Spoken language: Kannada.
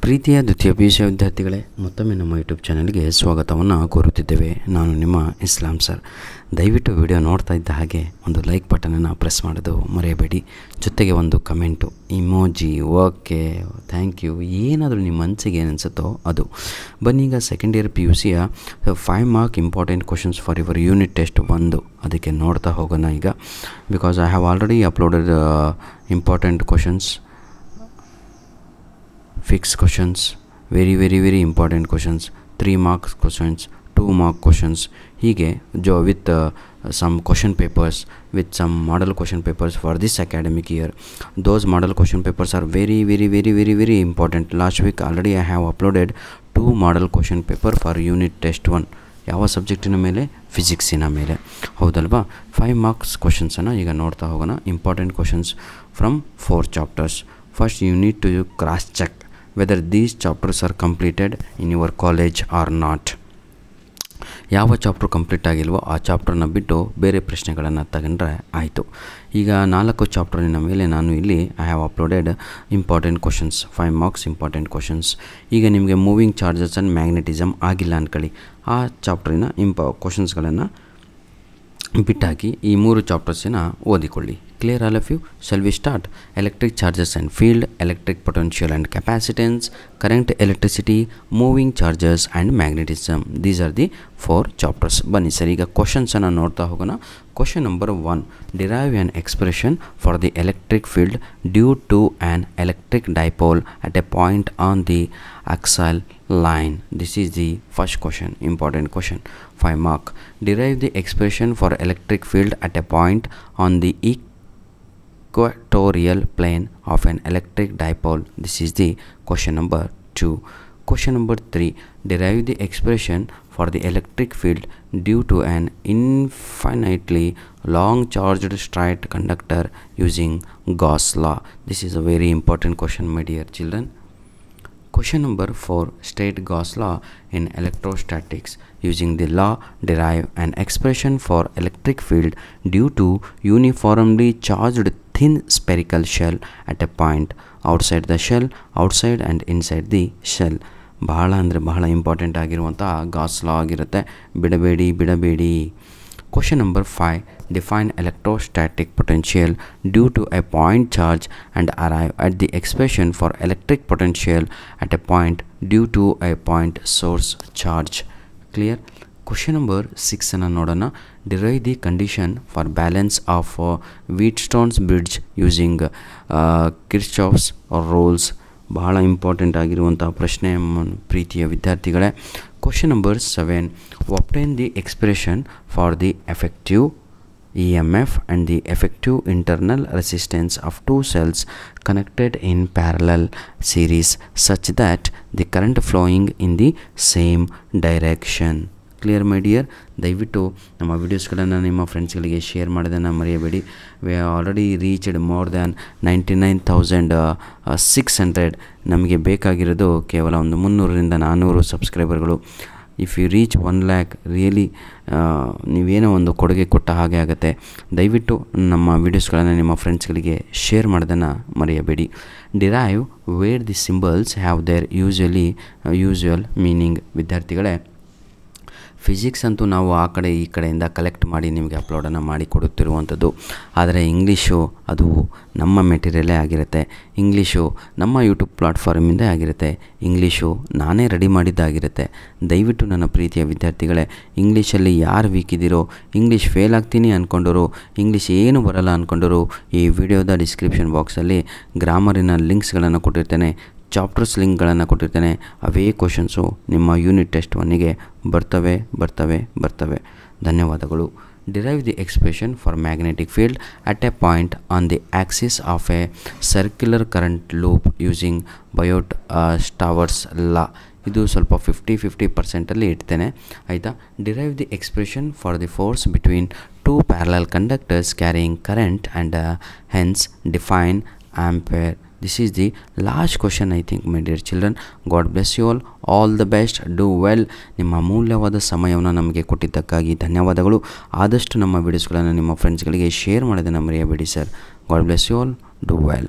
ಪ್ರೀತಿಯ ದ್ವಿತೀಯ PUC ವಿದ್ಯಾರ್ಥಿಗಳೇ, ಮತ್ತೊಮ್ಮೆ ನಮ್ಮ ಯೂಟ್ಯೂಬ್ ಚಾನಲ್ಗೆ ಸ್ವಾಗತವನ್ನು ಕೋರುತ್ತಿದ್ದೇವೆ. ನಾನು ನಿಮ್ಮ ಇಸ್ಲಾಂ ಸರ್. ದಯವಿಟ್ಟು ವಿಡಿಯೋ ನೋಡ್ತಾ ಇದ್ದ ಹಾಗೆ ಒಂದು ಲೈಕ್ ಬಟನನ್ನು ಪ್ರೆಸ್ ಮಾಡೋದು ಮರೆಯಬೇಡಿ. ಜೊತೆಗೆ ಒಂದು comment, emoji, okay, thank you, ಏನಾದರೂ ನಿಮ್ಮ ಮನಸ್ಸಿಗೆ ಏನು ಅನಿಸುತ್ತೋ ಅದು. ಬನ್ನೀಗ ಸೆಕೆಂಡ್ ಇಯರ್ PUCಯ 5 mark important questions for your unit test 1 ಅದಕ್ಕೆ ನೋಡ್ತಾ ಹೋಗೋಣ ಈಗ. Because I have already uploaded important questions, fixed questions, very important questions, 3 marks questions, 2 mark questions, hige with some question papers, with some model question papers for this academic year. Those model question papers are very important. Last week already I have uploaded 2 model question paper for unit test 1. ಯಾವ ಸಬ್ಜೆಕ್ಟಿನ ಮೇಲೆ? ಫಿಸಿಕ್ಸಿನ ಮೇಲೆ, ಹೌದಲ್ವಾ? 5 ಮಾರ್ಕ್ಸ್ ಕ್ವಶನ್ಸನ್ನು ಈಗ ನೋಡ್ತಾ ಹೋಗೋಣ. Important questions from 4 chapters. First you need to cross check whether these chapters are completed in your college or not. ಯಾವ ಚಾಪ್ಟರ್ ಕಂಪ್ಲೀಟ್ ಆಗಿಲ್ವೋ ಆ ಚಾಪ್ಟರ್ನ ಬಿಟ್ಟು ಬೇರೆ ಪ್ರಶ್ನೆಗಳನ್ನು ತಗೊಂಡ್ರೆ ಆಯಿತು. ಈಗ 4 ಚಾಪ್ಟರಿನ ಮೇಲೆ ನಾನು ಇಲ್ಲಿ I have uploaded important questions, 5 marks important questions. ಈಗ ನಿಮಗೆ ಮೂವಿಂಗ್ ಚಾರ್ಜಸ್ ಆ್ಯಂಡ್ ಮ್ಯಾಗ್ನೆಟಿಸಮ್ ಆಗಿಲ್ಲ ಅಂದ್ಕೊಳ್ಳಿ, ಆ ಚಾಪ್ಟರಿನ ಕ್ವಶನ್ಸ್ಗಳನ್ನು ಬಿಟ್ಟಾಕಿ ಈ 3 ಚಾಪ್ಟರ್ಸಿನ ಓದಿಕೊಳ್ಳಿ. Clear all of you? Shall we start? Electric charges and field, electric potential and capacitance, current, electricity, moving charges and magnetism. These are the 4 chapters. ಬನ್ನಿ ಸರ್, ಈಗ ಕ್ವಶನ್ಸನ್ನು ನೋಡ್ತಾ ಹೋಗೋಣ. Question number 1. Derive an expression for the electric field due to an electric dipole at a point on the axial line. This is the first question, important question, 5 mark. Derive the expression for electric field at a point on the equatorial plane of an electric dipole. This is the question number 2. Question number 3. Derive the expression for the electric field due to an infinitely long charged straight conductor using Gauss law. This is a very important question, my dear children. Question number 4. State Gauss law in electrostatics. Using the law, derive an expression for electric field due to uniformly charged thin spherical shell at a point outside the shell, outside and inside the shell. ಬಹಳ ಅಂದರೆ ಬಹಳ ಇಂಪಾರ್ಟೆಂಟ್ ಆಗಿರುವಂಥ ಗಾಸ್ ಲಾ ಆಗಿರುತ್ತೆ, ಬಿಡಬೇಡಿ. Question number 5. Define electrostatic potential due to a point charge and arrive at the expression for electric potential at a point due to a point source charge. Clear? Question number 6 ಅನ್ನು ನೋಡೋಣ. Derive the condition for balance of Wheatstone's bridge using Kirchhoff's rules. ಬಹಳ ಇಂಪಾರ್ಟೆಂಟ್ ಆಗಿರುವಂಥ ಪ್ರಶ್ನೆ ಪ್ರೀತಿಯ ವಿದ್ಯಾರ್ಥಿಗಳೇ. Question number 7. Obtain the expression for the effective EMF and the effective internal resistance of 2 cells connected in parallel series such that the current flowing in the same direction. Clear my dear? ದಯವಿಟ್ಟು ನಮ್ಮ ವೀಡಿಯೋಸ್ಗಳನ್ನು ನಿಮ್ಮ ಫ್ರೆಂಡ್ಸ್ಗಳಿಗೆ ಶೇರ್ ಮಾಡೋದನ್ನು ಮರೆಯಬೇಡಿ. We already reached more than 99,600. ನಮಗೆ ಬೇಕಾಗಿರೋದು ಕೇವಲ ಒಂದು 300ರಿಂದ 400 ಸಬ್ಸ್ಕ್ರೈಬರ್ಗಳು. If you reach 1 lakh, really ನೀವೇನೋ ಒಂದು ಕೊಡುಗೆ ಕೊಟ್ಟ ಹಾಗೆ ಆಗುತ್ತೆ. ದಯವಿಟ್ಟು ನಮ್ಮ ವೀಡಿಯೋಸ್ಗಳನ್ನು ನಿಮ್ಮ ಫ್ರೆಂಡ್ಸ್ಗಳಿಗೆ ಶೇರ್ ಮಾಡೋದನ್ನು ಮರೆಯಬೇಡಿ. Derive where the symbols have their usual meaning. ವಿದ್ಯಾರ್ಥಿಗಳೇ, ಫಿಸಿಕ್ಸ್ ಅಂತೂ ನಾವು ಆ ಕಡೆ ಈ ಕಡೆಯಿಂದ ಕಲೆಕ್ಟ್ ಮಾಡಿ ನಿಮಗೆ ಅಪ್ಲೋಡನ್ನು ಮಾಡಿ ಕೊಡುತ್ತಿರುವಂಥದ್ದು. ಆದರೆ ಇಂಗ್ಲೀಷು ಅದು ನಮ್ಮ ಮೆಟೀರಿಯಲೇ ಆಗಿರುತ್ತೆ, ಇಂಗ್ಲೀಷು ನಮ್ಮ ಯೂಟ್ಯೂಬ್ ಪ್ಲಾಟ್ಫಾರ್ಮಿಂದ ಆಗಿರುತ್ತೆ, ಇಂಗ್ಲೀಷು ನಾನೇ ರೆಡಿ ಮಾಡಿದ್ದಾಗಿರುತ್ತೆ. ದಯವಿಟ್ಟು ನನ್ನ ಪ್ರೀತಿಯ ವಿದ್ಯಾರ್ಥಿಗಳೇ, ಇಂಗ್ಲೀಷಲ್ಲಿ ಯಾರು ವೀಕ್ ಇದ್ದೀರೋ, ಇಂಗ್ಲೀಷ್ ಫೇಲ್ ಆಗ್ತೀನಿ ಅಂದ್ಕೊಂಡರು, ಇಂಗ್ಲೀಷ್ ಏನು ಬರಲ್ಲ ಅಂದ್ಕೊಂಡರು, ಈ ವಿಡಿಯೋದ ಡಿಸ್ಕ್ರಿಪ್ಷನ್ ಬಾಕ್ಸಲ್ಲಿ ಗ್ರಾಮರಿನ ಲಿಂಕ್ಸ್ಗಳನ್ನು ಕೊಟ್ಟಿರ್ತೇನೆ, ಚಾಪ್ಟರ್ಸ್ ಲಿಂಕ್ಗಳನ್ನು ಕೊಟ್ಟಿರ್ತೇನೆ. ಅವೇ ಕ್ವಶನ್ಸು ನಿಮ್ಮ ಯೂನಿಟ್ ಟೆಸ್ಟ್ 1ಗೆ ಬರ್ತವೆ. ಧನ್ಯವಾದಗಳು. Derive the expression for magnetic field at a point on the axis of a circular current loop using Biot-Savart's law. ಇದು ಸ್ವಲ್ಪ 50% ಇಡ್ತೇನೆ, ಆಯಿತಾ? Derive the expression for the force between 2 parallel conductors carrying current and hence define ampere. This is the last question, I think, my dear children. God bless you all the best, do well. ನಿಮ್ಮ ಅಮೂಲ್ಯವಾದ ಸಮಯವನ್ನು ನಮಗೆ ಕೊಟ್ಟಿದ್ದಕ್ಕಾಗಿ ಧನ್ಯವಾದಗಳು. ಆದಷ್ಟು ನಮ್ಮ ವಿಡಿಯೋಸ್ಗಳನ್ನು ನಿಮ್ಮ ಫ್ರೆಂಡ್ಸ್ಗಳಿಗೆ ಶೇರ್ ಮಾಡೋದನ್ನು ಮರೆಯಬೇಡಿ sir. God bless you all, do well.